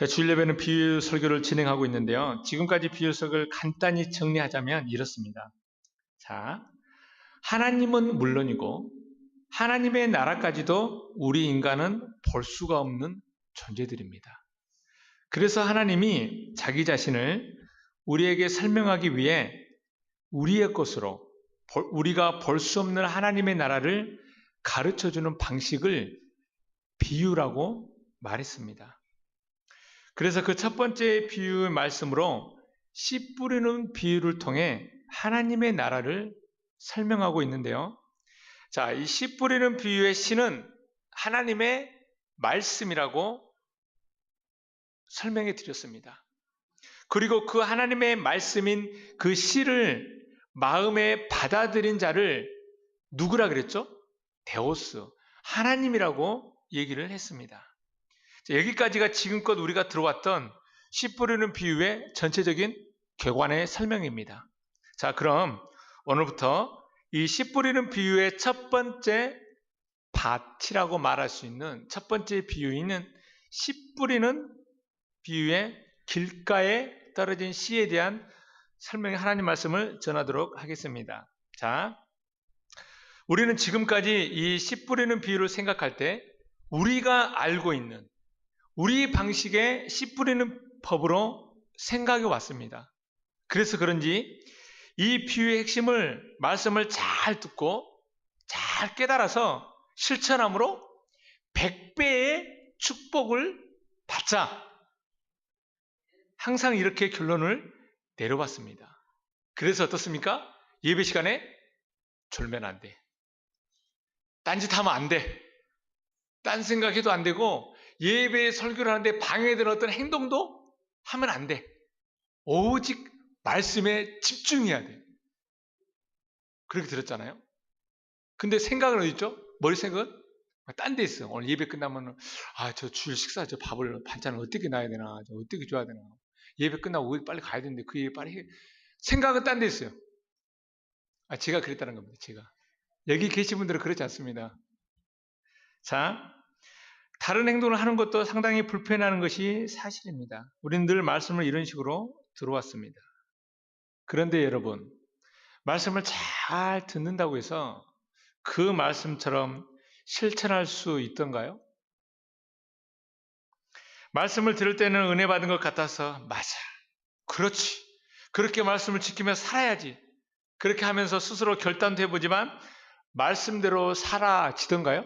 자, 주일 예배는 비유 설교를 진행하고 있는데요. 지금까지 비유 설교를 간단히 정리하자면 이렇습니다. 자, 하나님은 물론이고 하나님의 나라까지도 우리 인간은 볼 수가 없는 존재들입니다. 그래서 하나님이 자기 자신을 우리에게 설명하기 위해 우리의 것으로 우리가 볼 수 없는 하나님의 나라를 가르쳐주는 방식을 비유라고 말했습니다. 그래서 그 첫 번째 비유의 말씀으로 씨 뿌리는 비유를 통해 하나님의 나라를 설명하고 있는데요. 자, 이 씨 뿌리는 비유의 씨는 하나님의 말씀이라고 설명해 드렸습니다. 그리고 그 하나님의 말씀인 그 씨를 마음에 받아들인 자를 누구라 그랬죠? 데오스, 하나님이라고 얘기를 했습니다. 자, 여기까지가 지금껏 우리가 들어왔던 씨 뿌리는 비유의 전체적인 객관의 설명입니다. 자, 그럼 오늘부터 이 씨 뿌리는 비유의 첫 번째 밭이라고 말할 수 있는 첫 번째 비유인 씨 뿌리는 비유의 길가에 떨어진 씨에 대한 설명의 하나님 말씀을 전하도록 하겠습니다. 자, 우리는 지금까지 이 씨 뿌리는 비유를 생각할 때 우리가 알고 있는 우리 방식의 씨 뿌리는 법으로 생각해 왔습니다. 그래서 그런지 이 비유의 핵심을 말씀을 잘 듣고 잘 깨달아서 실천함으로 100배의 축복을 받자. 항상 이렇게 결론을 내려봤습니다. 그래서 어떻습니까? 예배 시간에 졸면 안 돼. 딴짓하면 안 돼. 딴 생각해도 안 되고 예배에 설교를 하는데 방해되는 어떤 행동도 하면 안 돼. 오직 말씀에 집중해야 돼. 그렇게 들었잖아요. 근데 생각은 어디 있죠? 머리 생각은 딴 데 있어. 오늘 예배 끝나면 저 주일 식사 반찬을 어떻게 놔야 되나, 어떻게 줘야 되나. 예배 끝나고 빨리 가야 되는데 그 일 빨리 해. 생각은 딴 데 있어요. 제가 그랬다는 겁니다. 제가. 여기 계신 분들은 그렇지 않습니다. 자, 다른 행동을 하는 것도 상당히 불편해하는 것이 사실입니다. 우리는 늘 말씀을 이런 식으로 들어왔습니다. 그런데 여러분, 말씀을 잘 듣는다고 해서 그 말씀처럼 실천할 수 있던가요? 말씀을 들을 때는 은혜 받은 것 같아서 맞아, 그렇지, 그렇게 말씀을 지키며 살아야지, 그렇게 하면서 스스로 결단도 해보지만 말씀대로 살아지던가요?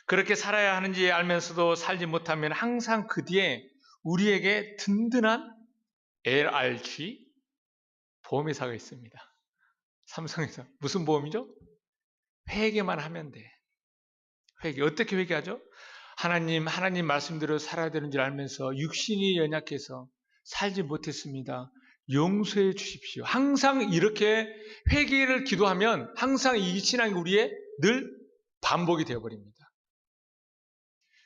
그렇게 살아야 하는지 알면서도 살지 못하면 항상 그 뒤에 우리에게 든든한 LRG 보험회사가 있습니다. 삼성에서. 무슨 보험이죠? 회개만 하면 돼. 회개. 어떻게 회개하죠? 하나님 말씀대로 살아야 되는 줄 알면서 육신이 연약해서 살지 못했습니다. 용서해 주십시오. 항상 이렇게 회개를 기도하면 항상 이 신앙이 우리의 늘 반복이 되어버립니다.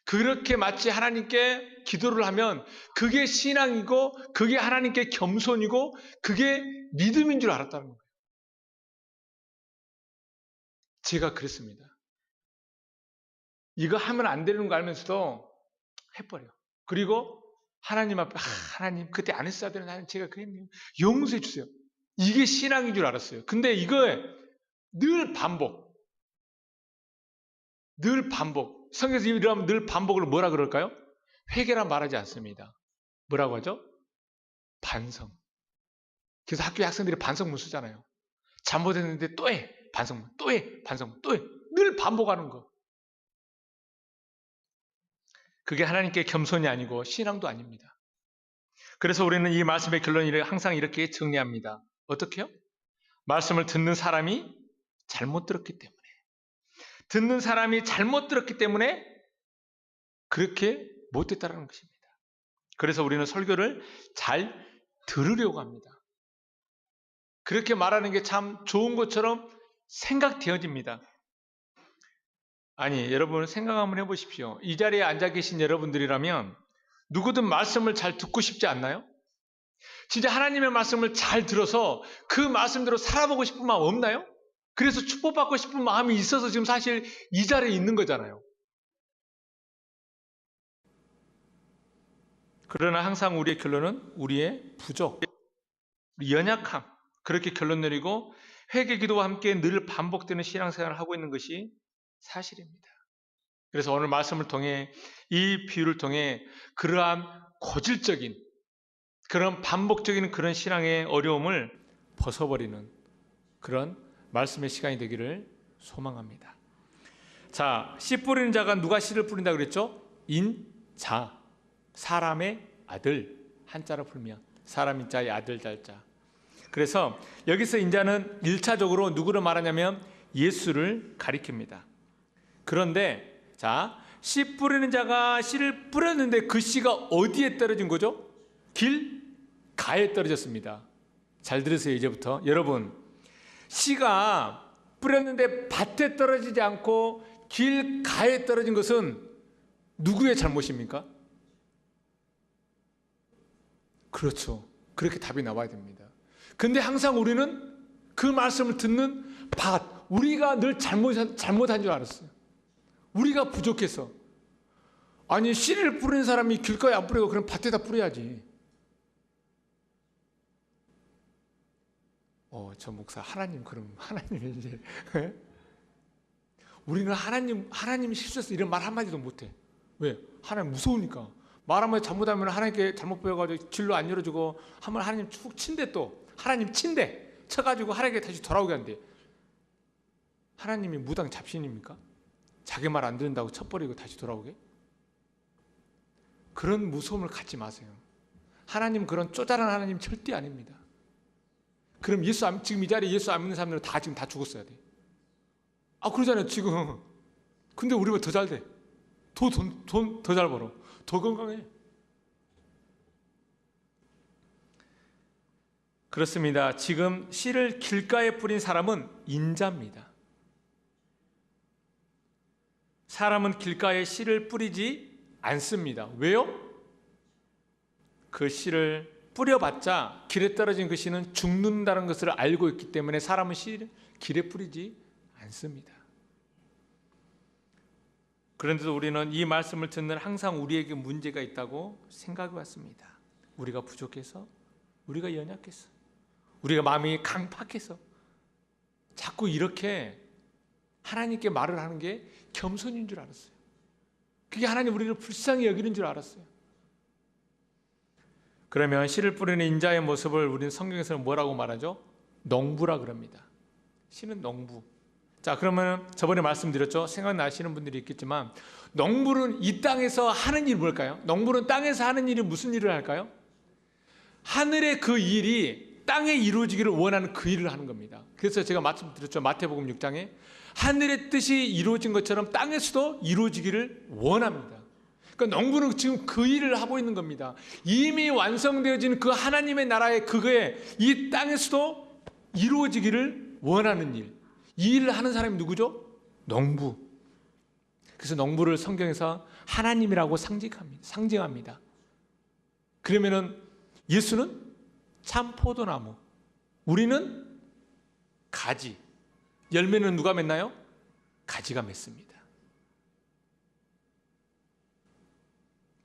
그렇게 마치 하나님께 기도를 하면 그게 신앙이고 그게 하나님께 겸손이고 그게 믿음인 줄 알았다는 거예요. 제가 그랬습니다. 이거 하면 안 되는 거 알면서도 해버려. 그리고 하나님 앞에 하나님 그때 안 했어야 되는 하나님 제가 그랬네요. 용서해 주세요. 이게 신앙인 줄 알았어요. 근데 이거 늘 반복. 늘 반복. 성경에서 이러면 늘 반복을 뭐라 그럴까요? 회개란 말하지 않습니다. 뭐라고 하죠? 반성. 그래서 학교에 학생들이 반성문 쓰잖아요. 잘못했는데 또 해. 반성문. 또 해. 반성문. 또 해. 늘 반복하는 거. 그게 하나님께 겸손이 아니고 신앙도 아닙니다. 그래서 우리는 이 말씀의 결론을 항상 이렇게 정리합니다. 어떻게요? 말씀을 듣는 사람이 잘못 들었기 때문에. 듣는 사람이 잘못 들었기 때문에 그렇게 못됐다는 것입니다. 그래서 우리는 설교를 잘 들으려고 합니다. 그렇게 말하는 게 참 좋은 것처럼 생각되어집니다. 아니, 여러분 생각 한번 해보십시오. 이 자리에 앉아 계신 여러분들이라면 누구든 말씀을 잘 듣고 싶지 않나요? 진짜 하나님의 말씀을 잘 들어서 그 말씀대로 살아보고 싶은 마음 없나요? 그래서 축복받고 싶은 마음이 있어서 지금 사실 이 자리에 있는 거잖아요. 그러나 항상 우리의 결론은 우리의 부족, 연약함, 그렇게 결론 내리고 회개 기도와 함께 늘 반복되는 신앙생활을 하고 있는 것이 사실입니다. 그래서 오늘 말씀을 통해 이 비유를 통해 그러한 고질적인 그런 반복적인 그런 신앙의 어려움을 벗어버리는 그런 말씀의 시간이 되기를 소망합니다. 자, 씨 뿌리는 자가 누가 씨를 뿌린다 그랬죠? 인자, 사람의 아들, 한자로 풀면 사람 인자의 아들 달자. 그래서 여기서 인자는 1차적으로 누구를 말하냐면 예수를 가리킵니다. 그런데 자, 씨 뿌리는 자가 씨를 뿌렸는데 그 씨가 어디에 떨어진 거죠? 길가에 떨어졌습니다. 잘 들으세요. 이제부터 여러분, 씨가 뿌렸는데 밭에 떨어지지 않고 길가에 떨어진 것은 누구의 잘못입니까? 그렇죠. 그렇게 답이 나와야 됩니다. 근데 항상 우리는 그 말씀을 듣는 밭, 우리가 늘 잘못한 줄 알았어요. 우리가 부족해서. 아니, 씨를 뿌리는 사람이 길가에 안 뿌리고 그럼 밭에다 뿌려야지. 저 목사 하나님, 그럼 하나님이 이제 우리는 하나님 실수해서 이런 말 한마디도 못해. 왜? 하나님 무서우니까. 말 한마디 잘못하면 하나님께 잘못 보여가지고 진로 안 열어주고 하면 하나님 툭 친대, 또 하나님 친대 쳐가지고 하나님께 다시 돌아오게 한대. 하나님이 무당 잡신입니까? 자기 말 안 듣는다고 쳐버리고 다시 돌아오게? 그런 무서움을 갖지 마세요. 하나님 그런 쪼잔한 하나님 절대 아닙니다. 그럼 지금 이 자리에 예수 안 믿는 사람들은 지금 다 죽었어야 돼. 그러잖아요 지금. 근데 우리보다 더 잘 돼. 돈 더 잘 벌어. 더 건강해. 그렇습니다. 지금 씨를 길가에 뿌린 사람은 인자입니다. 사람은 길가에 씨를 뿌리지 않습니다. 왜요? 그 씨를 뿌려봤자 길에 떨어진 그 씨는 죽는다는 것을 알고 있기 때문에 사람은 씨를 길에 뿌리지 않습니다. 그런데도 우리는 이 말씀을 듣는 항상 우리에게 문제가 있다고 생각해 왔습니다. 우리가 부족해서, 우리가 연약해서, 우리가 마음이 강팍해서 자꾸 이렇게 하나님께 말을 하는 게 겸손인 줄 알았어요. 그게 하나님 우리를 불쌍히 여기는 줄 알았어요. 그러면 씨를 뿌리는 인자의 모습을 우리는 성경에서는 뭐라고 말하죠? 농부라 그럽니다. 씨는 농부. 자, 그러면 저번에 말씀드렸죠? 생각나시는 분들이 있겠지만 농부는 이 땅에서 하는 일이 뭘까요? 농부는 땅에서 하는 일이 무슨 일을 할까요? 하늘의 그 일이 땅에 이루어지기를 원하는 그 일을 하는 겁니다. 그래서 제가 말씀드렸죠. 마태복음 6장에 하늘의 뜻이 이루어진 것처럼 땅에서도 이루어지기를 원합니다. 그러니까 농부는 지금 그 일을 하고 있는 겁니다. 이미 완성되어진 그 하나님의 나라의 그거에 이 땅에서도 이루어지기를 원하는 일. 이 일을 하는 사람이 누구죠? 농부. 그래서 농부를 성경에서 하나님이라고 상징합니다. 그러면은 예수는 참 포도나무, 우리는 가지, 열매는 누가 맺나요? 가지가 맺습니다.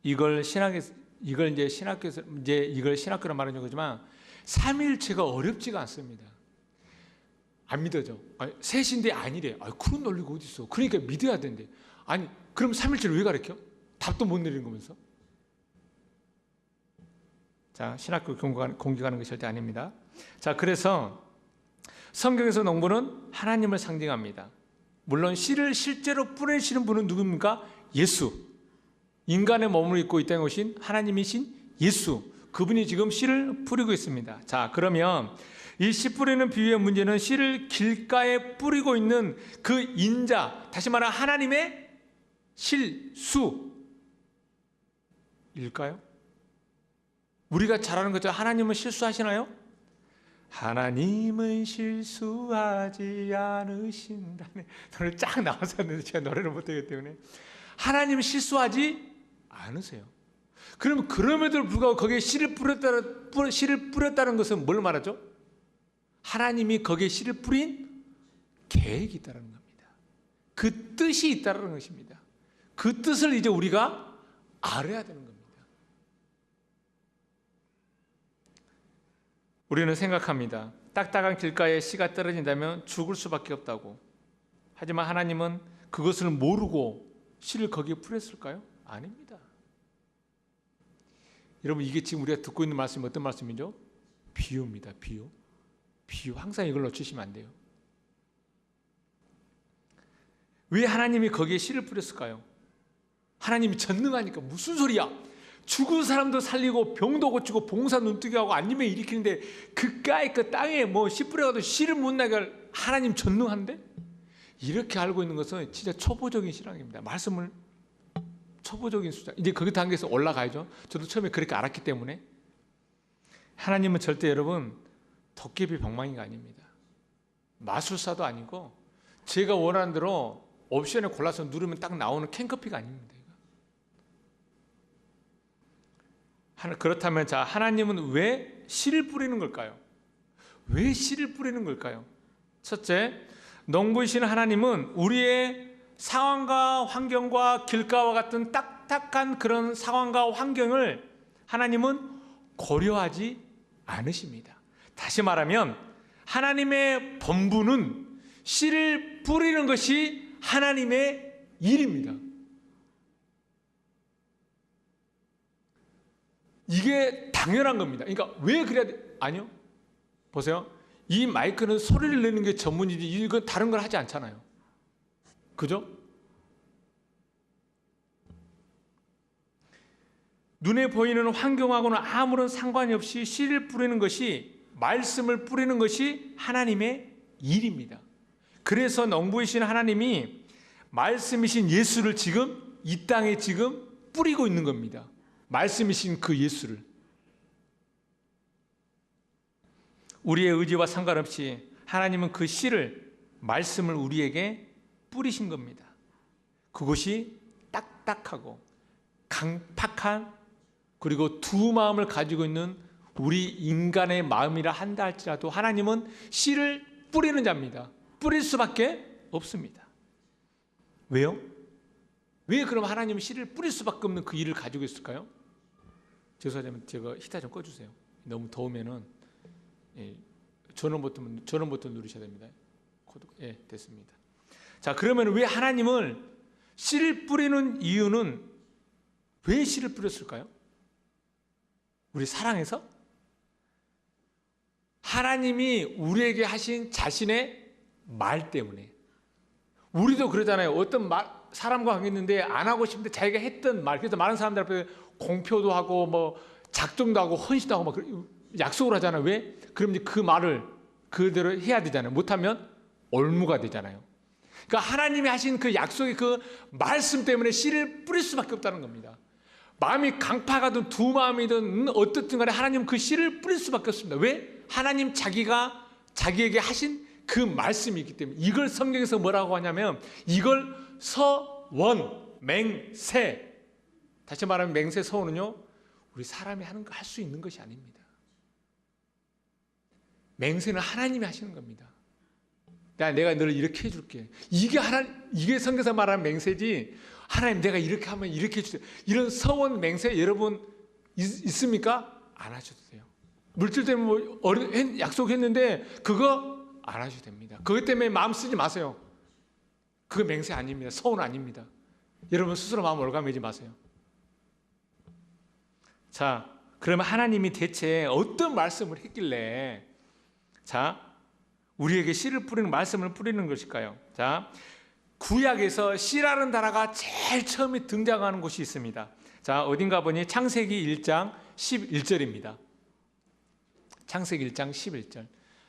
이걸 이제 신학교에서 이걸 신학교로 말하는 거지만 삼위일체가 어렵지가 않습니다. 안 믿어져. 셋인데 아니래. 그런 논리가 어디 있어? 그러니까 믿어야 된대. 아니, 그럼 삼위일체를 왜 가르쳐? 답도 못 내리는 거면서. 자, 신학교 공격하는 것이 절대 아닙니다. 자, 그래서 성경에서 농부는 하나님을 상징합니다. 물론 씨를 실제로 뿌리시는 분은 누굽니까? 예수. 인간의 몸을 입고 이 땅에 오신 하나님이신 예수. 그분이 지금 씨를 뿌리고 있습니다. 자, 그러면 이 씨 뿌리는 비유의 문제는 씨를 길가에 뿌리고 있는 그 인자, 다시 말하면 하나님의 실수일까요? 우리가 잘 아는 거죠. 하나님은 실수하시나요? 하나님은 실수하지 않으신다네. 노래 쫙 나왔었는데 제가 노래를 못하기 때문에 하나님은 실수하지 않으세요. 그럼 그럼에도 불구하고 거기에 씨를 뿌렸다는 것은 뭘 말하죠? 하나님이 거기에 씨를 뿌린 계획이 있다는 겁니다. 그 뜻이 있다는 것입니다. 그 뜻을 이제 우리가 알아야 되는 겁니다. 우리는 생각합니다. 딱딱한 길가에 씨가 떨어진다면 죽을 수밖에 없다고. 하지만 하나님은 그것을 모르고 씨를 거기에 뿌렸을까요? 아닙니다. 여러분, 이게 지금 우리가 듣고 있는 말씀이 어떤 말씀이죠? 비유입니다. 비유. 항상 이걸 놓치시면 안 돼요. 왜 하나님이 거기에 씨를 뿌렸을까요? 하나님이 전능하니까. 무슨 소리야? 죽은 사람도 살리고 병도 고치고 봉사 눈뜨게 하고 안림에 일으키는데 그까이 그 땅에 뭐 씨 뿌려가지고 씨를 못 나게 할 하나님 전능한데? 이렇게 알고 있는 것은 진짜 초보적인 신앙입니다. 말씀을 초보적인 수장. 이제 거기 단계에서 올라가야죠. 저도 처음에 그렇게 알았기 때문에. 하나님은 절대 여러분 도깨비 방망이가 아닙니다. 마술사도 아니고 제가 원하는 대로 옵션에 골라서 누르면 딱 나오는 캔커피가 아닙니다. 그렇다면 자, 하나님은 왜 씨를 뿌리는 걸까요? 왜 씨를 뿌리는 걸까요? 첫째, 농부이신 하나님은 우리의 상황과 환경과 길가와 같은 딱딱한 그런 상황과 환경을 하나님은 고려하지 않으십니다. 다시 말하면 하나님의 본분은 씨를 뿌리는 것이 하나님의 일입니다. 이게 당연한 겁니다. 그러니까 왜 그래야 돼? 아니요. 보세요. 이 마이크는 소리를 내는 게 전문이지 이건 다른 걸 하지 않잖아요. 그죠? 눈에 보이는 환경하고는 아무런 상관이 없이 씨를 뿌리는 것이, 말씀을 뿌리는 것이 하나님의 일입니다. 그래서 농부이신 하나님이 말씀이신 예수를 지금 이 땅에 지금 뿌리고 있는 겁니다. 말씀이신 그 예수를. 우리의 의지와 상관없이 하나님은 그 씨를, 말씀을 우리에게 뿌리신 겁니다. 그것이 딱딱하고 강팍한, 그리고 두 마음을 가지고 있는 우리 인간의 마음이라 한다 할지라도 하나님은 씨를 뿌리는 자입니다. 뿌릴 수밖에 없습니다. 왜요? 왜 그럼 하나님은 씨를 뿌릴 수밖에 없는 그 일을 가지고 있을까요? 죄송하지만 제가 히터 좀 꺼주세요. 너무 더우면은 전원 버튼 누르셔야 됩니다. 예, 됐습니다. 자, 그러면 왜 하나님을 씨를 뿌리는 이유는 왜 씨를 뿌렸을까요? 우리 사랑해서? 하나님이 우리에게 하신 자신의 말 때문에. 우리도 그러잖아요. 어떤 사람과 관계했는데 안 하고 싶은데 자기가 했던 말, 그래서 많은 사람들 앞에 공표도 하고 뭐 작정도 하고 헌신도 하고 막 약속을 하잖아요. 왜? 그럼 이제 그 말을 그대로 해야 되잖아요. 못하면 올무가 되잖아요. 그러니까 하나님이 하신 그 약속의 그 말씀 때문에 씨를 뿌릴 수밖에 없다는 겁니다. 마음이 강팍하든 두 마음이든 어떻든 간에 하나님은 그 씨를 뿌릴 수밖에 없습니다. 왜? 하나님 자기가 자기에게 하신 그 말씀이 있기 때문에. 이걸 성경에서 뭐라고 하냐면 이걸 서원, 맹세. 다시 말하면 맹세, 서원은요, 우리 사람이 하는 거 할 수 있는 것이 아닙니다. 맹세는 하나님이 하시는 겁니다. 내가 너를 이렇게 해줄게. 이게 성경에서 말하는 맹세지. 하나님 내가 이렇게 하면 이렇게 해주세요. 이런 서원 맹세 여러분 있습니까? 안 하셔도 돼요. 물질 때문에 뭐 약속했는데 그거 안 하셔도 됩니다. 그것 때문에 마음 쓰지 마세요. 그거 맹세 아닙니다. 서원 아닙니다. 여러분 스스로 마음 올가매지 마세요. 자, 그러면 하나님이 대체 어떤 말씀을 했길래 자, 우리에게 씨를 뿌리는 말씀을 뿌리는 것일까요? 자, 구약에서 씨라는 단어가 제일 처음에 등장하는 곳이 있습니다. 자, 어딘가 보니 창세기 1장 11절입니다. 창세기 1장 11절.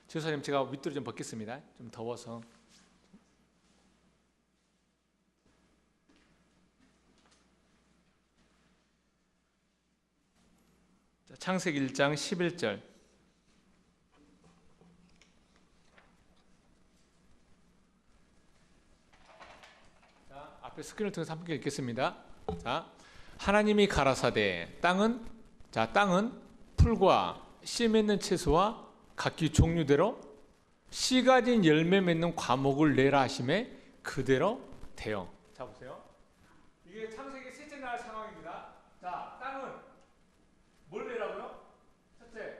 죄송합니다. 제가 윗도리 좀 벗겠습니다. 좀 더워서. 자, 창세기 1장 11절. 스크린을 통해서 함께 읽겠습니다. 자, 하나님이 가라사대 땅은 풀과 씨 맺는 채소와 각기 종류대로 씨 가진 열매 맺는 과목을 내라 하심에 그대로 되어. 자, 보세요. 이게 창세기 셋째 날 상황입니다. 자, 땅은 뭘 내라고요? 첫째,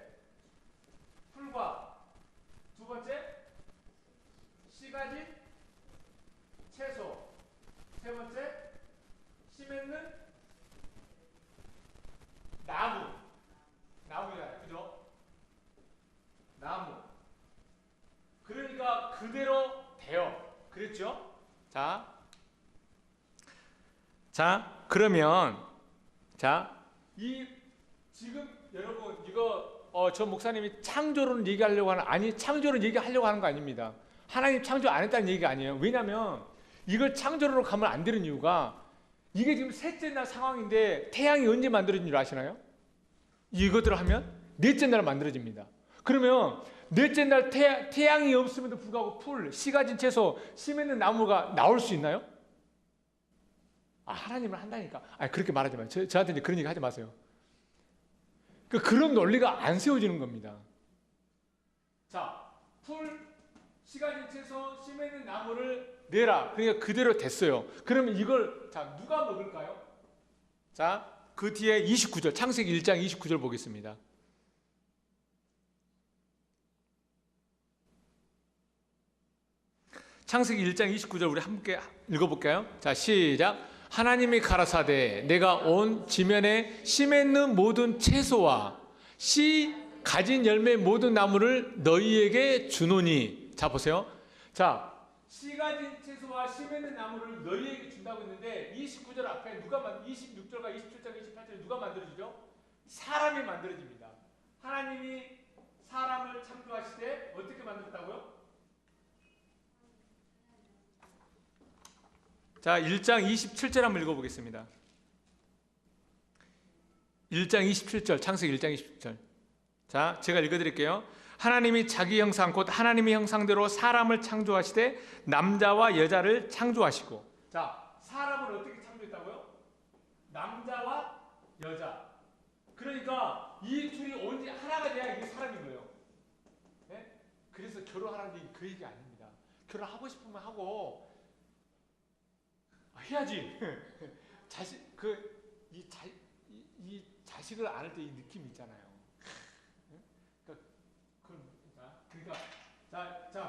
자, 그러면 이 지금 여러분 이거 저 목사님이 창조론 얘기하려고 아니 창조론 얘기하려고 하는 거 아닙니다. 하나님 창조 안 했다는 얘기가 아니에요. 왜냐하면 이걸 창조론으로 가면 안 되는 이유가 이게 지금 셋째 날 상황인데 태양이 언제 만들어진 줄 아시나요? 이것들을 하면 넷째 날 만들어집니다. 그러면 넷째 날 태양이 없음에도 불구하고 풀, 씨 가진 채소, 씨 맺는 나무가 나올 수 있나요? 하나님은 한다니까. 그렇게 말하지 마요. 저한테 이제 그런 얘기 하지 마세요. 그런 논리가 안 세워지는 겁니다. 자, 풀, 씨 가진 채소, 씨 맺는 나무를 내라. 그러니까 그대로 됐어요. 그러면 이걸 누가 먹을까요? 그 뒤에 29절, 창세기 1장 29절 보겠습니다. 창세기 1장 29절 우리 함께 읽어볼까요? 시작. 하나님이 가라사대 내가 온 지면에 씨 맺는 모든 채소와 씨 가진 열매 모든 나무를 너희에게 주노니. 보세요. 씨 가진 채소와 씨 맺는 나무를 너희에게 준다고 했는데 29절 앞에 26절과 27절, 28절에 누가 만들어지죠? 사람이 만들어집니다. 하나님이 사람을 창조하시되 어떻게 만들었다고요? 1장 27절 한번 읽어보겠습니다. 1장 27절, 창세기 1장 27절. 제가 읽어드릴게요. 하나님이 자기 형상 곧 하나님의 형상대로 사람을 창조하시되 남자와 여자를 창조하시고. 사람을 어떻게 창조했다고요? 남자와 여자. 그러니까 이 둘이 언제 하나가 돼야 이게 사람인 거예요. 네? 그래서 결혼하라는 얘기 그 얘기 아닙니다. 결혼하고 싶으면 하고 해야지. 이 자식을 안을 때 이 느낌 있잖아요.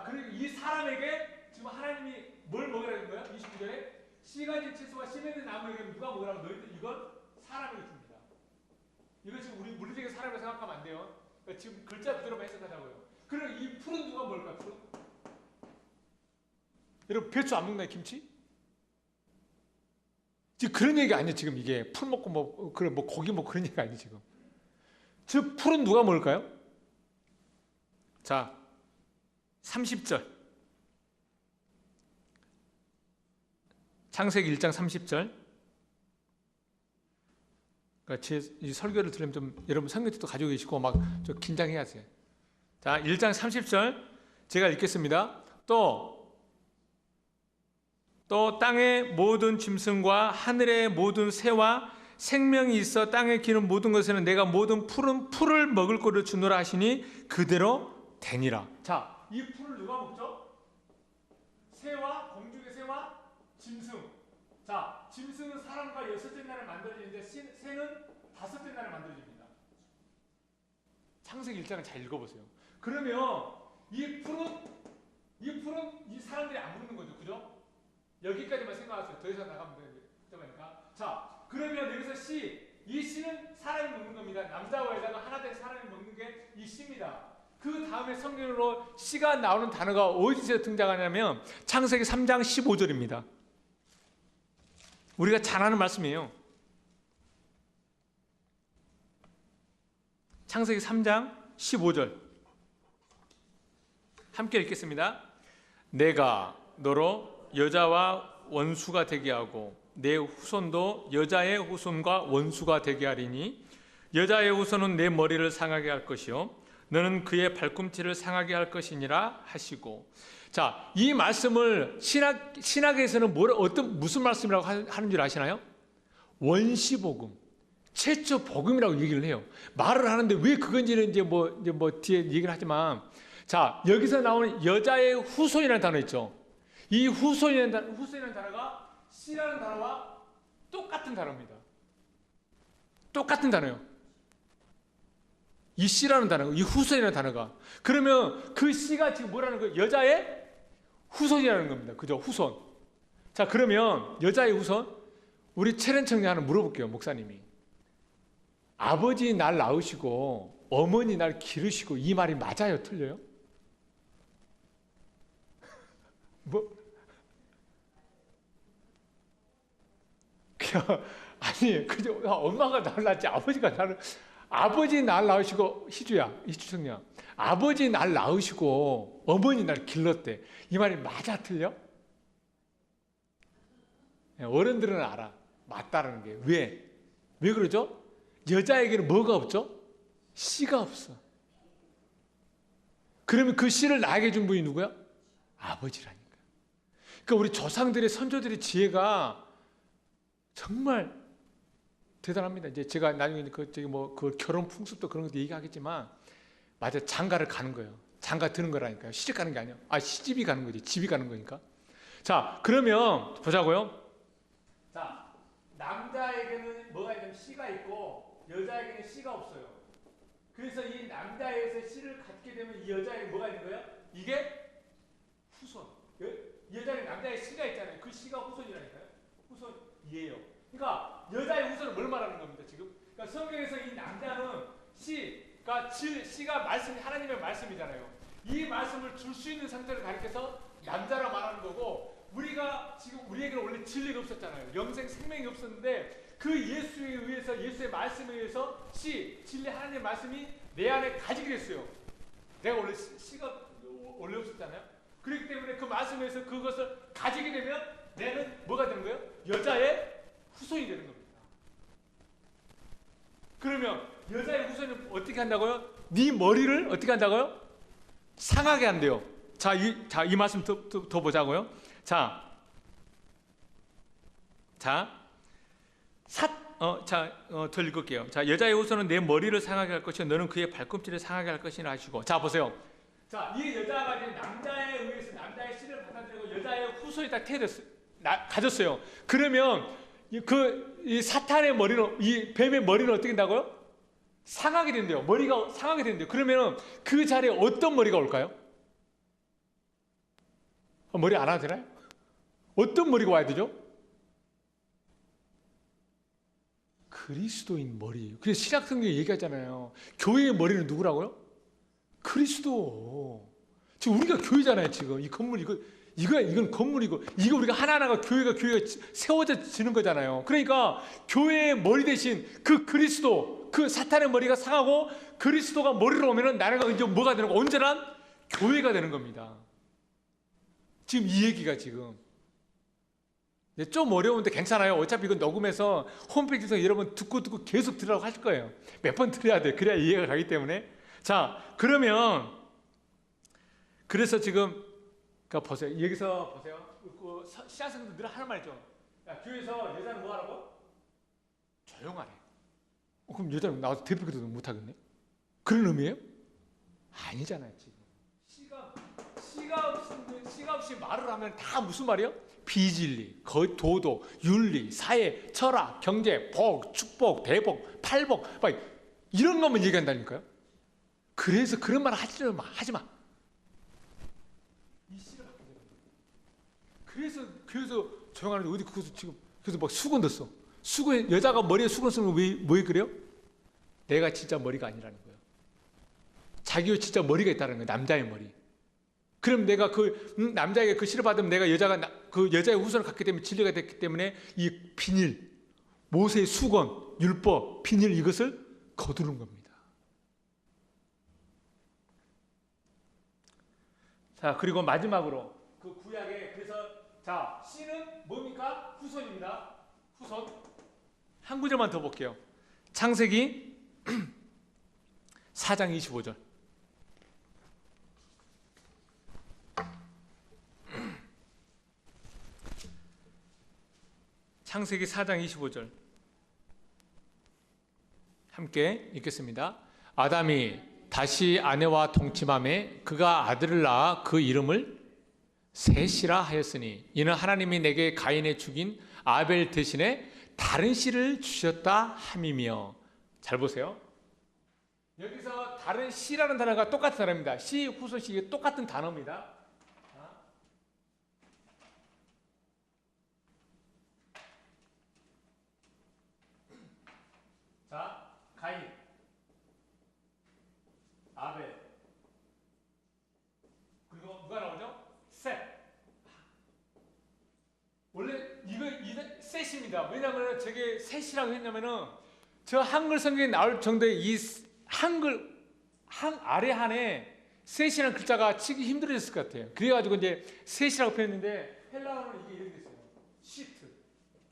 그리고 이 사람에게 지금 하나님이 뭘 먹으라는 거예요? 29절에 씨 가진 채소와 씨 맺는 나무에게 누가 먹으라고? 너희들 이건 사람에게 줍니다. 이거 지금 우리 물리적인 사람을 생각하면 안 돼요. 그러니까 지금 글자 그대로만 해석하자고요. 그럼 이 풀은 누가 먹을까? 풀? 여러분 배추 안 먹나요? 김치? 지금 그런 얘기 아니에요. 지금 이게 풀 먹고 고기 먹고 그런 얘기 아니에요. 지금. 즉 풀은 누가 먹을까요? 30절. 창세기 1장 30절. 그러니까 이 설교를 들으면 좀 여러분 성경책도 가지고 계시고 막 좀 긴장해야 하세요. 1장 30절 제가 읽겠습니다. 또 땅의 모든 짐승과 하늘의 모든 새와 생명이 있어 땅에 기는 모든 것에는 내가 모든 풀을 먹을 거를 주노라 하시니 그대로 되니라. 이 풀을 누가 먹죠? 새와 공중의 새와 짐승. 짐승은 사람과 6째 날에 만들어지는데 새는 5째 날에 만들어집니다. 창세기 1장을 잘 읽어보세요. 그러면 이 풀은 이 사람들이 안 먹는 거죠. 그죠? 여기까지만 생각하세요. 더 이상 나가면 되니까. 그러면 여기서 이 씨는 사람이 먹는 겁니다. 남자와 여자가 하나 된 사람이 먹는 게 이 씨입니다. 그 다음에 성경으로 씨가 나오는 단어가 어디서 등장하냐면 창세기 3장 15절입니다. 우리가 잘 아는 말씀이에요. 창세기 3장 15절 함께 읽겠습니다. 내가 너로 여자와 원수가 되게 하고 내 후손도 여자의 후손과 원수가 되게 하리니 여자의 후손은 내 머리를 상하게 할 것이요 너는 그의 발꿈치를 상하게 할 것이니라 하시고. 이 말씀을 신학에서는 무슨 말씀이라고 하는 줄 아시나요? 원시복음, 최초 복음이라고 얘기를 해요. 말을 하는데 왜 그건지는 이제 뒤에 얘기를 하지만, 여기서 나오는 여자의 후손이라는 단어 있죠. 이 후손이라는 단어가 씨라는 단어와 똑같은 단어입니다. 똑같은 단어요. 이 씨라는 단어가, 이 후손이라는 단어가. 그러면 그 씨가 지금 뭐라는 거예요? 여자의 후손이라는 겁니다. 그죠? 후손. 그러면 여자의 후손? 우리 채련 청년 하나 물어볼게요, 목사님이. 아버지 날 낳으시고 어머니 날 기르시고 이 말이 맞아요? 틀려요? 아니, 그저 엄마가 날 낳지 아버지가 나를, 아버지 날 낳으시고, 희주성녀, 아버지 날 낳으시고 어머니 날 길렀대. 이 말이 맞아 틀려? 어른들은 알아. 맞다라는 게. 왜? 왜 그러죠? 여자에게는 뭐가 없죠? 씨가 없어. 그러면 그 씨를 나에게 준 분이 누구야? 아버지라니까. 그러니까 우리 조상들의 선조들의 지혜가 정말 대단합니다. 이제 제가 나중에 그 결혼 풍습도 그런 것도 얘기하겠지만, 맞아, 장가를 가는 거예요. 장가 드는 거라니까요. 시집 가는 게 아니야. 시집이 가는 거지. 집이 가는 거니까. 자, 그러면 보자고요. 자, 남자에게는 뭐가 있냐면 씨가 있고 여자에게는 씨가 없어요. 그래서 이 남자에게서 씨를 갖게 되면 이 여자에게 뭐가 있는 거예요? 이게 후손. 여자는 남자의 씨가 있잖아요. 그 씨가 후손이라니까요. 후손이에요. 그러니까 여자의 후손은 뭘 말하는 겁니다, 지금? 그러니까 성경에서 이 남자는 씨가 말씀이 하나님의 말씀이잖아요. 이 말씀을 줄 수 있는 상태를 가리켜서 남자라 말하는 거고, 우리가 지금 우리에게는 원래 진리가 없었잖아요. 영생 생명이 없었는데 그 예수에 의해서, 예수의 말씀에 의해서 진리 하나님의 말씀이 내 안에 가지게 됐어요. 내가 원래 씨가 원래 없었잖아요. 그렇기 때문에 그 말씀에 의해서 그것을 가지게 되면 내는 뭐가 되는 거예요? 여자의 후손이 되는 겁니다. 그러면 여자의 후손이 어떻게 한다고요? 네 머리를 어떻게 한다고요? 상하게 한대요. 이 말씀 더 보자고요. 더 읽을게요. 자, 여자의 후손은 내 머리를 상하게 할 것이요 너는 그의 발꿈치를 상하게 할 것이라 하시고. 자, 보세요. 자, 이 여자가 이제 남자에 의해서 남자의 씨를 받아들이고 여자의 후손이 다 가졌어요. 그러면 이 사탄의 머리는, 이 뱀의 머리는 어떻게 된다고요? 상하게 된대요. 머리가 상하게 된대요. 그러면 그 자리에 어떤 머리가 올까요? 머리 안 와도 되나요? 어떤 머리가 와야 되죠? 그리스도인 머리. 그래서 신약성경에 얘기하잖아요. 교회의 머리는 누구라고요? 그리스도. 지금 우리가 교회잖아요. 지금 이 건물 이건 건물이고, 이거 우리가 하나하나가 교회가 세워지는 거잖아요. 그러니까 교회의 머리 대신 그 그리스도, 그 사탄의 머리가 상하고 그리스도가 머리로 오면은 나라가 이제 뭐가 되는 거? 온전한 교회가 되는 겁니다. 지금 이 얘기가 지금 좀 어려운데 괜찮아요. 어차피 이건 녹음해서 홈페이지에서 여러분 듣고 계속 들으라고 하실 거예요. 몇 번 들어야 돼. 그래야 이해가 가기 때문에. 자, 그러면 그래서 지금 보세요. 여기서 보세요. 신학생들 늘 하는 말이죠. 야, 교회에서 여자는 뭐 하라고? 조용하래. 그럼 여자는 나와서 대표기도 못 하겠네? 그런 의미예요? 아니잖아요. 지금 씨가 없이 말을 하면 다 무슨 말이에요? 비진리, 도덕, 윤리, 사회, 철학, 경제, 복, 축복, 대복, 팔복, 이런 것만 얘기한다니까요. 그래서 그런 말 하지 마. 이 씨를 갖게 되는 거예요. 그래서 조용하는데 어디 그래서 지금 그래서 막 수건 넣었어. 여자가 머리에 수건 쓰면 왜 그래요? 내가 진짜 머리가 아니라는 거예요. 자기가 진짜 머리가 있다는 거예요. 남자의 머리. 그럼 내가 남자에게 그 씨를 받으면 내가 그 여자의 후손을 갖게 되면 진리가 됐기 때문에 이 비닐, 모세의 수건, 율법, 비닐 이것을 거두는 겁니다. 자, 그리고 마지막으로 그 구약에 그래서 자, 씨는 뭡니까? 후손입니다. 후손. 한 구절만 더 볼게요. 창세기 4장 25절. 창세기 4장 25절 함께 읽겠습니다. 아담이 다시 아내와 동침함에 그가 아들을 낳아 그 이름을 셋이라 하였으니 이는 하나님이 내게 가인의 죽인 아벨 대신에 다른 씨를 주셨다 함이며. 잘 보세요. 여기서 다른 씨라는 단어가 똑같은 단어입니다. 씨, 후손, 씨 똑같은 단어입니다. 자, 가인, 아벨, 그리고 누가 나오죠? 셋. 원래 이거 셋입니다. 셋입니다. 왜냐하면 저게 셋이라고 했냐면은 저 한글 성경에 나올 정도의 이 한글 아래 한에 셋이라는 글자가 치기 힘들어졌을 것 같아요. 그래가지고 이제 셋이라고 표현했는데 헬라어는 이게 이렇게 됐어요. 시트.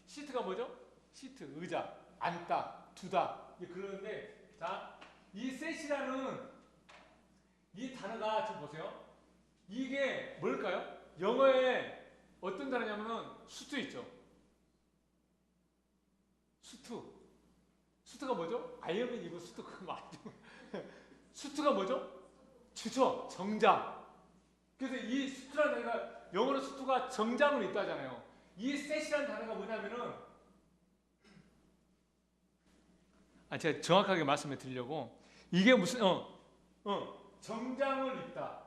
시트가 뭐죠? 시트, 의자, 앉다, 두다. 이게 그러는데 자, 이 셋이라는 이 단어가 지금 보세요. 이게 뭘까요? 영어에 어떤 단어냐면은 수트 있죠. 수트. 수트가 뭐죠? 아이언맨 입은 수트 그거 맞죠? 수트가 뭐죠? 주죠. 정장. 그래서 이 수트라는 단어가 영어로 수트가 정장으로 있다잖아요. 이 셋이라는 단어가 뭐냐면은 제가 정확하게 말씀을 드리려고 이게 무슨 정장을 입다.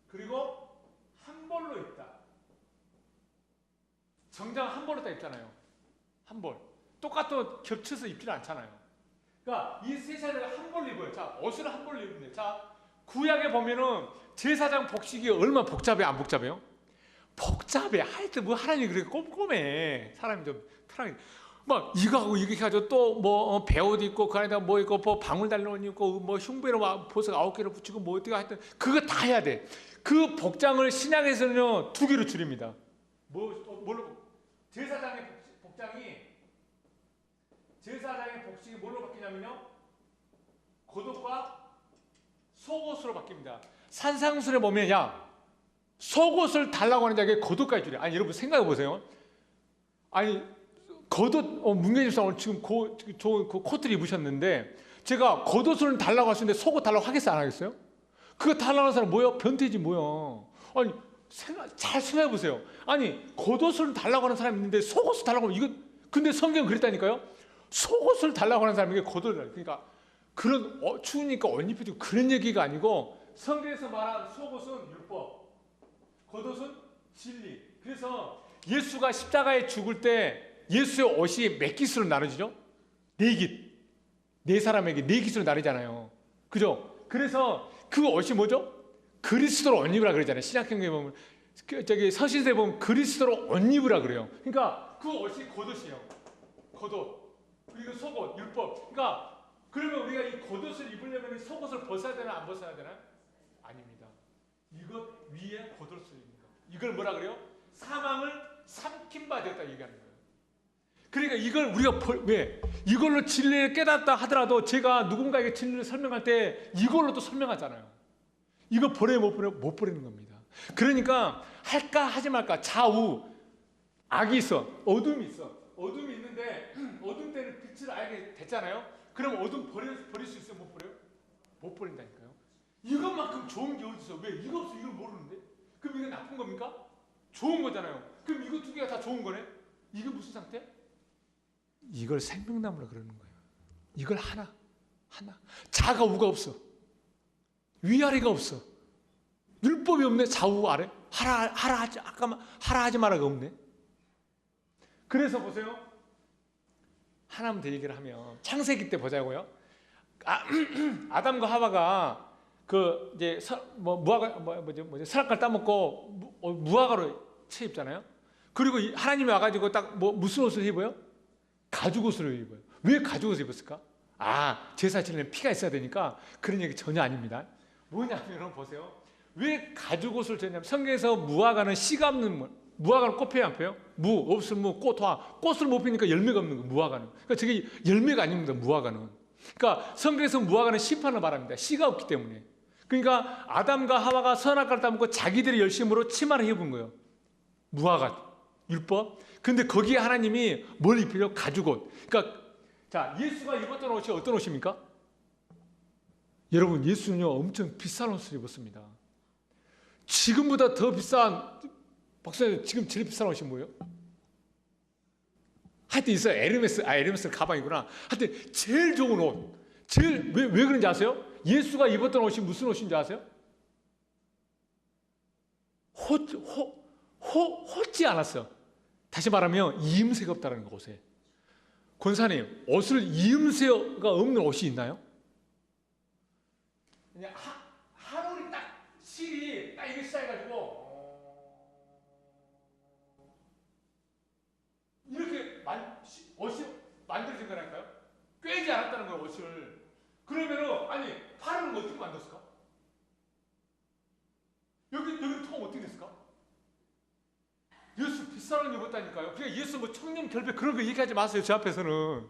그리고 한 벌로 입다. 정장 한 벌로 다 입잖아요. 한 벌. 똑같은 겹쳐서 입지는 않잖아요. 그러니까 이 세 사람이 한 벌로 입어요. 자, 옷을 한 벌로 입는데, 자, 구약에 보면은 제사장 복식이 얼마나 복잡해, 안 복잡해요? 복잡해. 하여튼 뭐 하나님이 그렇게 꼼꼼해. 사람이 좀 편하게. 막 이거하고 이렇게 해가지고 또 뭐 배옷 입고 그 안에다 뭐 입고 뭐 방울 달린 옷 입고 뭐 흉배로 보석 9개를 붙이고 뭐 어떻게 하여튼 그거 다 해야 돼. 그 복장을 신약에서는요 2개로 줄입니다. 뭘로? 제사장의 복식이 뭘로 바뀌냐면요 겉옷과 속옷으로 바뀝니다. 산상순에 보면 야 속옷을 달라고 하는 자에게 겉옷까지 주래. 아니 여러분 생각해 보세요. 아니 겉옷 문경집 사원 지금 좋은 그 코트를 입으셨는데 제가 겉옷을 달라고 하시는데 속옷 달라고 하겠어요 안 하겠어요? 그거 달라고 하는 사람 뭐야? 변태지 뭐야? 아니 잘 생각해 보세요. 아니 겉옷을 달라고 하는 사람이 있는데 속옷을 달라고 하면 이거 근데 성경은 그랬다니까요. 속옷을 달라고 하는 사람에게 겉옷을 달라고. 그러니까 그런 추우니까 옷 입히고 그런 얘기가 아니고 성경에서 말한 속옷은 율법, 겉옷은 진리. 그래서 예수가 십자가에 죽을 때 예수의 옷이 몇 깃으로 나눠지죠? 4깃. 4사람에게 4깃으로 나뉘잖아요. 그죠? 그래서 그 옷이 뭐죠? 그리스도로 옷 입으라 그러잖아요. 신약성경에 보면 저기 서신서에 보면 그리스도로 옷 입으라 그래요. 그러니까 그 옷이 겉옷이에요. 겉옷. 그리고 속옷, 율법. 그러니까 그러면 우리가 이 겉옷을 입으려면 속옷을 벗어야 되나 안 벗어야 되나? 아닙니다. 이것 위에 겉옷을 입는 거. 이걸 뭐라 그래요? 사망을 삼킨 바 되었다 얘기하는 거예요. 그러니까 이걸 우리가 왜 이걸로 진리를 깨닫다 하더라도 제가 누군가에게 진리를 설명할 때 이걸로 또 설명하잖아요. 이거 버려야 못 버리는 겁니다. 그러니까 할까 하지 말까 좌우 악이 있어 어둠이 있어 어둠이 있는데 어둠 때는 빛을 알게 됐잖아요. 그럼 어둠 버릴 수 있어요? 못 버려요? 못 버린다니까요. 이것만큼 좋은 게 어디 있어? 왜 이거 없어? 이걸 모르는데? 그럼 이거 나쁜 겁니까? 좋은 거잖아요. 그럼 이거 2개가 다 좋은 거네? 이게 무슨 상태? 이걸 생명나무라 그러는 거예요. 이걸 하나 자가 우가 없어. 위아래가 없어. 율법이 없네. 좌우 아래. 하라 하지 마라가 없네. 그래서 보세요. 하나만 더 얘기를 하면 창세기 때 보자고요. 아담과 하와가 그 이제 설악과를 따먹고 무화과로 채입잖아요. 그리고 하나님이 와가지고 딱 무슨 옷을 입어요? 가죽 옷을 입어요. 왜 가죽 옷을 입었을까? 제사 지내는 피가 있어야 되니까. 그런 얘기 전혀 아닙니다. 뭐냐면 보세요. 왜 가죽 옷을 줬냐면 성경에서 무화과는 씨가 없는 무화과는 꽃 펴요 안 펴요? 무 없으면 꽃 화. 꽃을 못 피니까 열매가 없는 거예요. 무화과는. 그러니까 저게 열매가 아닙니다. 무화과는. 그러니까 성경에서 무화과는 심판을 말합니다. 씨가 없기 때문에. 그러니까 아담과 하와가 선악과를 따먹고 자기들의 열심으로 치마를 입은 거예요. 무화과 율법. 근데 거기에 하나님이 뭘 입히려? 가죽옷. 그러니까 자 예수가 입었던 옷이 어떤 옷입니까? 여러분 예수는요 엄청 비싼 옷을 입었습니다. 지금보다 더 비싼 박사님 지금 제일 비싼 옷이 뭐예요? 하여튼 있어요. 에르메스 가방이구나. 하여튼 제일 좋은 옷. 왜 그런지 아세요? 예수가 입었던 옷이 무슨 옷인지 아세요? 헛지 않았어요. 다시 말하면 이음새가 없다는 거 옷에. 권사님 옷을 이음새가 없는 옷이 있나요? 그냥 한 올이 딱 실이 딱 이게 시작해가지고 거라니까요. 꿰지 않았다는 거예요, 옷을. 그러면은 아니 팔은 어떻게 만들었을까? 여기 통 어떻게 됐을까? 예수 비싼 옷 입었다니까요. 그러니까 예수 뭐 청렴 결백 그런 거 얘기하지 마세요. 제 앞에서는.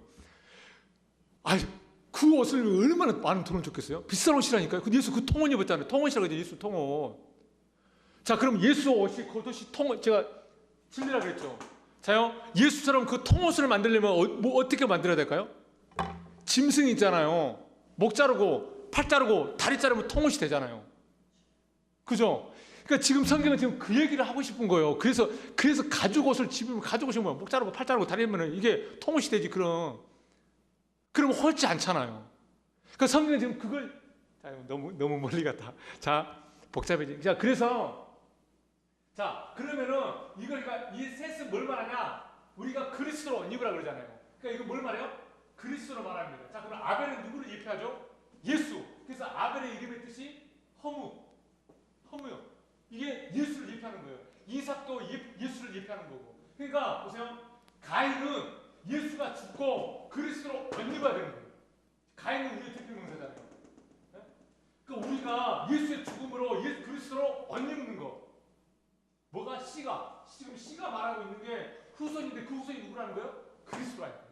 아니 그 옷을 얼마나 많은 돈을 줬겠어요? 비싼 옷이라니까요. 근데 예수 그 통옷 입었잖아요. 통옷이라고 하죠. 예수 통옷. 자 그럼 예수 옷이 겉옷이 통옷 제가 진리라 그랬죠. 자요 예수처럼 그 통옷을 만들려면 뭐 어떻게 만들어야 될까요? 짐승 있잖아요. 목 자르고 팔 자르고 다리 자르면 통옷이 되잖아요. 그죠? 그러니까 지금 성경은 지금 그 얘기를 하고 싶은 거예요. 그래서 가죽 옷을 집으면 가죽 옷이 목 자르고 팔 자르고 다리 하면 이게 통옷이 되지. 그럼 헐지 않잖아요. 그러니까 성경은 지금 그걸 너무 멀리 갔다. 자 복잡해지. 자 그래서 자 그러면은 이걸 그러니까 이 셋은 뭘 말하냐? 우리가 그리스도로 옷 입으라 그러잖아요. 그러니까 이거 뭘 말해요? 그리스도로 말합니다. 자 그럼 아벨은 누구를 예표하죠? 예수. 그래서 아벨의 이름의 뜻이 허무요. 이게 예수를 예표하는 거예요. 이삭도 예수를 예표하는 거고. 그러니까 보세요. 가인은 예수가 죽고 그리스도로 옷 입어야 되는 거예요. 가인은 우리의 대표 명사잖아요. 네? 그러니까 우리가 예수의 죽음으로 그리스도로 옷 입는 거. 뭐가 지금 씨가 말하고 있는 게 후손인데 그 후손이 누구라는 거예요? 그리스도라는 거예요.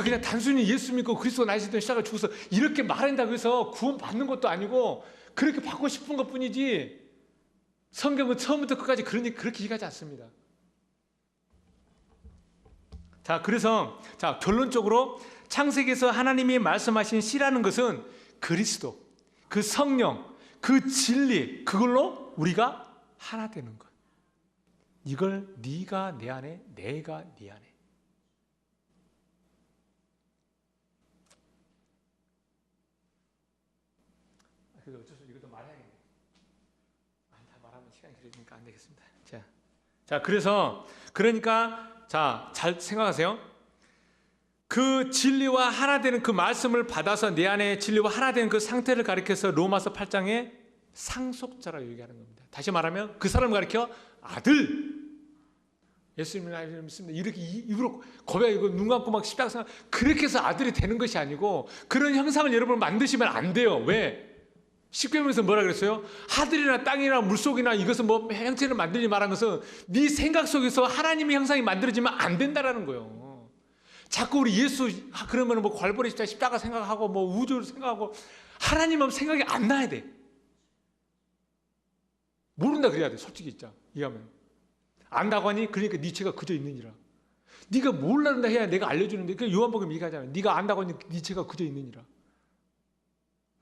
그냥 단순히 예수 믿고 그리스도 나시던 시작을 죽어서 이렇게 말한다고 해서 구원 받는 것도 아니고 그렇게 받고 싶은 것 뿐이지 성경은 처음부터 끝까지 그렇게 얘기하지 않습니다. 자, 그래서 결론적으로 창세기에서 하나님이 말씀하신 씨라는 것은 그리스도, 그 성령, 그 진리, 그걸로 우리가 하나 되는 것. 이걸 네가 내 안에, 내가 네 안에. 그래서 어쩔 수 없이 이것도 말해야겠네. 다 말하면 시간이 길어지니까 안 되겠습니다. 그러니까 잘 생각하세요. 그 진리와 하나 되는 그 말씀을 받아서 내 안에 진리와 하나 되는 그 상태를 가리켜서 로마서 8장에 상속자라고 얘기하는 겁니다. 다시 말하면 그 사람을 가리켜 아들. 예수님을 믿습니다. 이렇게 입으로 고백하고 눈 감고 막 십자가 생각 그렇게 해서 아들이 되는 것이 아니고 그런 형상을 여러분 만드시면 안 돼요. 왜? 십계명에서 뭐라 그랬어요? 하늘이나 땅이나 물속이나 이것은 뭐 형체를 만들지 말한 것은 네 생각 속에서 하나님의 형상이 만들어지면 안 된다라는 거예요. 자꾸 우리 예수 그러면 뭐 괄벌의 십자가 생각하고 뭐 우주를 생각하고 하나님은 생각이 안 나야 돼. 모른다 그래야 돼. 솔직히 진짜 이해하면 안다고 하니 그러니까 네 죄가 그저 있느니라. 네가 몰란다 해야 내가 알려주는데 그 요한복음 얘기하잖아요. 네가 안다고 하니 네 죄가 그저 있느니라.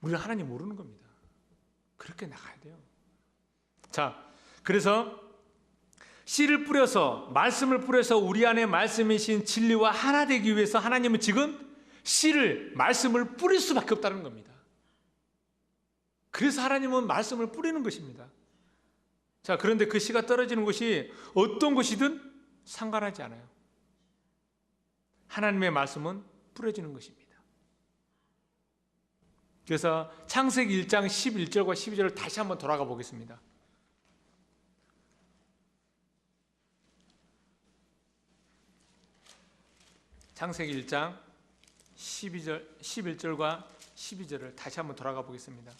우리는 하나님 모르는 겁니다. 그렇게 나가야 돼요. 자, 그래서 씨를 뿌려서 말씀을 뿌려서 우리 안에 말씀이신 진리와 하나 되기 위해서 하나님은 지금 씨를 말씀을 뿌릴 수밖에 없다는 겁니다. 그래서 하나님은 말씀을 뿌리는 것입니다. 자, 그런데 그 씨가 떨어지는 것이 어떤 것이든 상관하지 않아요. 하나님의 말씀은 뿌려지는 것입니다. 그래서 창세기 1장 11절과 12절을 다시 한번 돌아가 보겠습니다. 창세기 1장 11절과 12절을 다시 한번 돌아가 보겠습니다.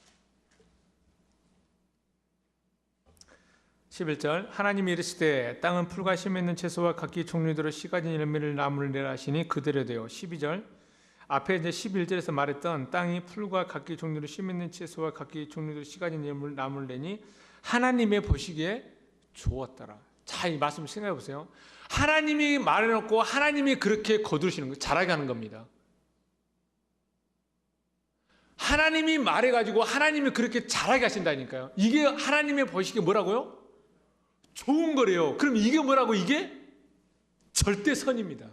11절 하나님이 이르시되 땅은 풀과 심 있는 채소와 각기 종류대로 씨 가진 열매를 나무를 내라 하시니 그대로 되어. 12절 앞에 이제 11절에서 말했던 땅이 풀과 각기 종류로 심 있는 채소와 각기 종류대로 씨 가진 열매를 나무를 내니 하나님의 보시기에 좋았더라. 자, 이 말씀 생각해 보세요. 하나님이 말해놓고 하나님이 그렇게 거두시는 거 잘하게 하는 겁니다. 하나님이 말해가지고 하나님이 그렇게 잘하게 하신다니까요. 이게 하나님의 보시기에 뭐라고요? 좋은 거래요. 그럼 이게 뭐라고? 이게 절대 선입니다.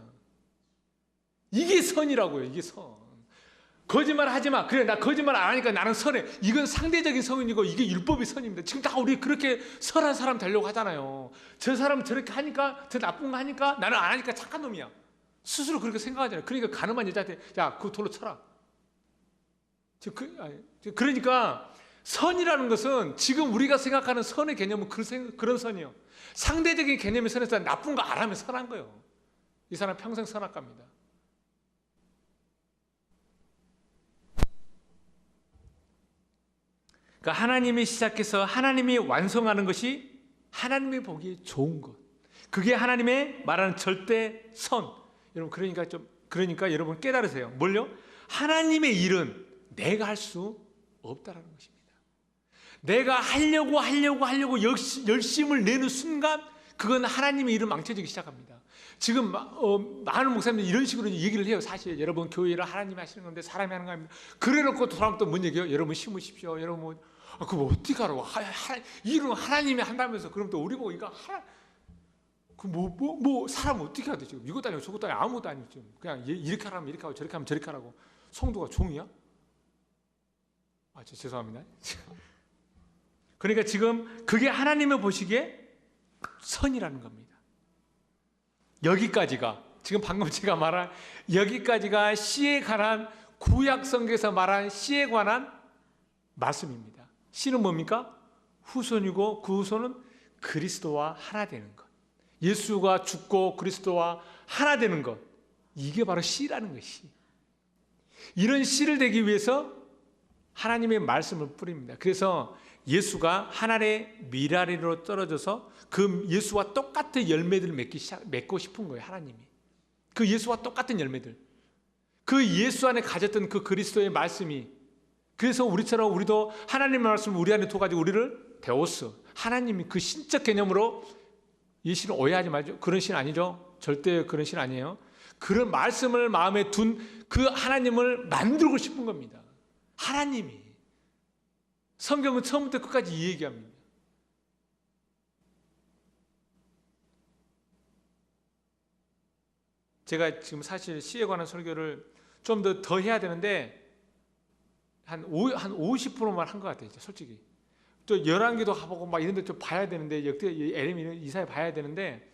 이게 선이라고요. 이게 선. 거짓말 하지 마. 그래, 나 거짓말 안 하니까 나는 선해. 이건 상대적인 선이고 이게 율법의 선입니다. 지금 다 우리 그렇게 선한 사람 되려고 하잖아요. 저 사람은 저렇게 하니까, 저 나쁜 거 하니까 나는 안 하니까 착한 놈이야. 스스로 그렇게 생각하잖아요. 그러니까 가늠한 여자한테 야, 그거 돌로 쳐라. 그러니까 선이라는 것은 지금 우리가 생각하는 선의 개념은 그런 선이에요. 상대적인 개념의 선에서 나쁜 거 안 하면 선한 거예요. 이 사람 평생 선악가입니다. 그러니까 하나님이 시작해서 하나님이 완성하는 것이 하나님이 보기에 좋은 것. 그게 하나님의 말하는 절대 선. 여러분 그러니까 여러분 깨달으세요. 뭘요? 하나님의 일은 내가 할 수 없다라는 것입니다. 내가 하려고 열심을 내는 순간 그건 하나님의 일은 망쳐지기 시작합니다. 지금 많은 목사님들이 이런 식으로 얘기를 해요. 사실 여러분 교회를 하나님이 하시는 건데 사람이 하는 거 아닙니다. 그래놓고 사람 또 뭔 얘기해요? 여러분 심으십시오. 여러분 그거 어떻게 하라고? 일은 하나님이 한다면서 그럼 또 우리 보고 이거 사람 어떻게 하지 지금? 이것도 아니고 저것도 아니고 아무것도 아니고 지금 그냥 이렇게 하라면 이렇게 하고 저렇게 하면 저렇게 하라고. 성도가 종이야? 죄송합니다. 그러니까 지금 그게 하나님이 보시기에 선이라는 겁니다. 여기까지가 지금 방금 제가 말한 여기까지가 씨에 관한 구약 성경에서 말한 씨에 관한 말씀입니다. 씨는 뭡니까? 후손이고 그 후손은 그리스도와 하나 되는 것. 예수가 죽고 그리스도와 하나 되는 것. 이게 바로 씨라는 것이. 이런 씨를 되기 위해서 하나님의 말씀을 뿌립니다. 그래서 예수가 하늘의 미라리로 떨어져서 그 예수와 똑같은 열매들을 맺고 싶은 거예요. 하나님이. 그 예수와 똑같은 열매들. 그 예수 안에 가졌던 그 그리스도의 말씀이 그래서 우리도 하나님의 말씀을 우리 안에 둬가지고 우리를 배웠어. 하나님이 그 신적 개념으로 이 신을 오해하지 말죠. 그런 신 아니죠. 절대 그런 신 아니에요. 그런 말씀을 마음에 둔 그 하나님을 만들고 싶은 겁니다. 하나님이. 성경은 처음부터 끝까지 이 얘기합니다. 제가 지금 사실 시에 관한 설교를 좀 더 해야 되는데 한 50%만 한 것 같아요. 솔직히. 또 열왕기도 가보고 막 이런 데 좀 봐야 되는데 역대 에레미 이사야 봐야 되는데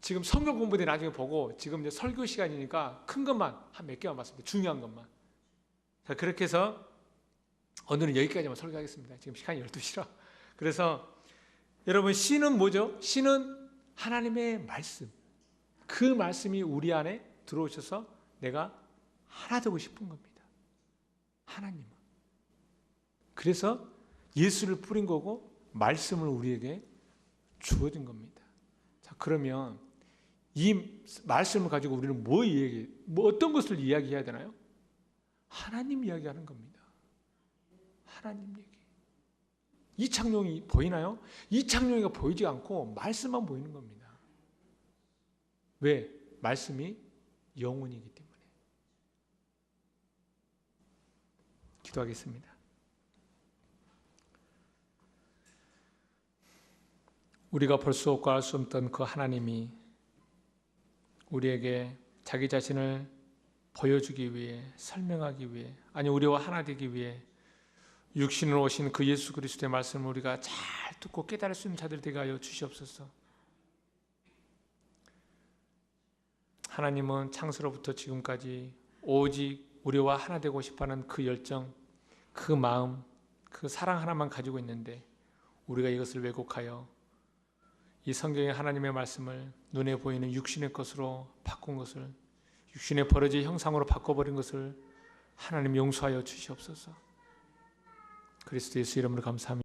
지금 성경 공부대 나중에 보고 지금 이제 설교 시간이니까 큰 것만 한 몇 개만 봤습니다. 중요한 것만. 자, 그렇게 해서 오늘은 여기까지만 설교하겠습니다. 지금 시간이 12시라. 그래서 여러분 씨는 뭐죠? 씨는 하나님의 말씀. 그 말씀이 우리 안에 들어오셔서 내가 하나 되고 싶은 겁니다. 하나님은. 그래서 예수를 뿌린 거고 말씀을 우리에게 주어진 겁니다. 자, 그러면 이 말씀을 가지고 우리는 어떤 것을 이야기해야 되나요? 하나님 이야기하는 겁니다. 하나님 얘기. 이창용이 보이나요? 이창용이가 보이지 않고 말씀만 보이는 겁니다. 왜? 말씀이 영혼이기 때문에. 기도하겠습니다. 우리가 볼 수 없고 알 수 없던 그 하나님이 우리에게 자기 자신을 보여주기 위해, 설명하기 위해, 아니 우리와 하나 되기 위해 육신으로 오신 그 예수 그리스도의 말씀을 우리가 잘 듣고 깨달을 수 있는 자들 되게 하여 주시옵소서. 하나님은 창세로부터 지금까지 오직 우리와 하나 되고 싶어하는 그 열정, 그 마음, 그 사랑 하나만 가지고 있는데 우리가 이것을 왜곡하여 이 성경의 하나님의 말씀을 눈에 보이는 육신의 것으로 바꾼 것을, 육신의 버러지의 형상으로 바꿔버린 것을 하나님 용서하여 주시옵소서. 그리스도 예수 이름으로 감사합니다.